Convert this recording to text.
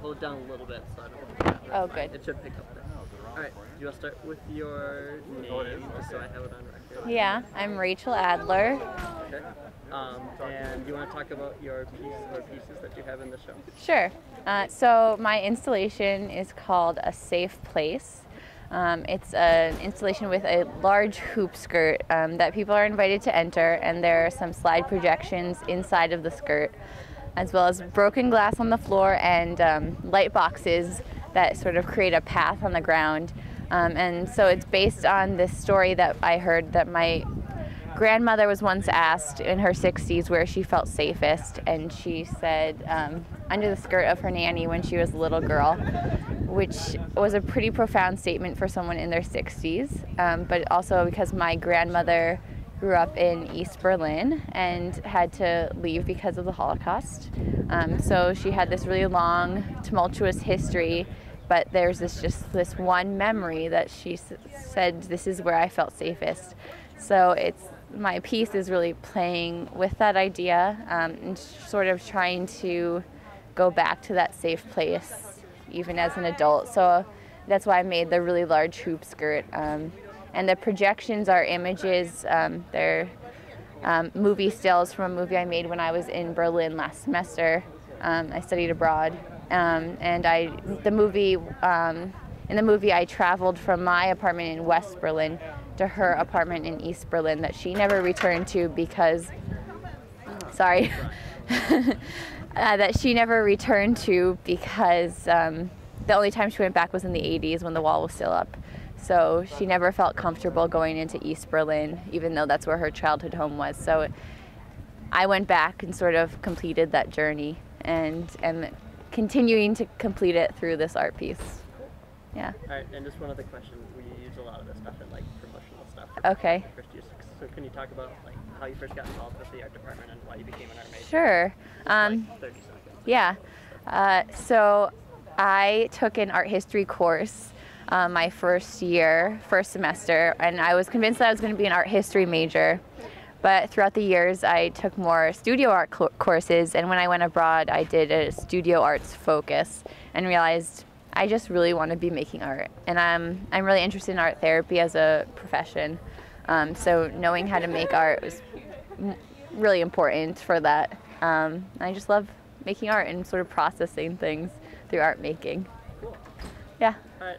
hold it down a little bit so I don't. Oh, good. It should pick up there. All right. Do you want to start with your name, just so I have it on record? Yeah, I'm Rachel Adler. Okay. And you want to talk about your piece or pieces that you have in the show? Sure. So my installation is called A Safe Place. It's an installation with a large hoop skirt that people are invited to enter, and there are some slide projections inside of the skirt, as well as broken glass on the floor and light boxes that sort of create a path on the ground. And so it's based on this story that I heard that my grandmother was once asked in her 60s where she felt safest, and she said under the skirt of her nanny when she was a little girl, which was a pretty profound statement for someone in their 60s, but also because my grandmother grew up in East Berlin and had to leave because of the Holocaust. So she had this really long, tumultuous history, but there's this one memory that she said, this is where I felt safest. So my piece is really playing with that idea and sort of trying to go back to that safe place even as an adult. So that's why I made the really large hoop skirt. And the projections are images. They're movie stills from a movie I made when I was in Berlin last semester. I studied abroad. In the movie I traveled from my apartment in West Berlin to her apartment in East Berlin that she never returned to because, that she never returned to because the only time she went back was in the 80s when the wall was still up. So she never felt comfortable going into East Berlin, even though that's where her childhood home was. So I went back and sort of completed that journey and am continuing to complete it through this art piece. Yeah. All right, and just one other question. We use a lot of this stuff in like promotional stuff. Okay. First use. So can you talk about like how you first got involved with the art department and why you became an art major? Sure. Like 30 seconds. Yeah. So I took an art history course my first semester, and I was convinced that I was going to be an art history major. But throughout the years, I took more studio art courses, and when I went abroad, I did a studio arts focus and realized I just really want to be making art. And I'm really interested in art therapy as a profession. So knowing how to make art was really important for that. I just love making art and sort of processing things through art making. Cool. Yeah. All right.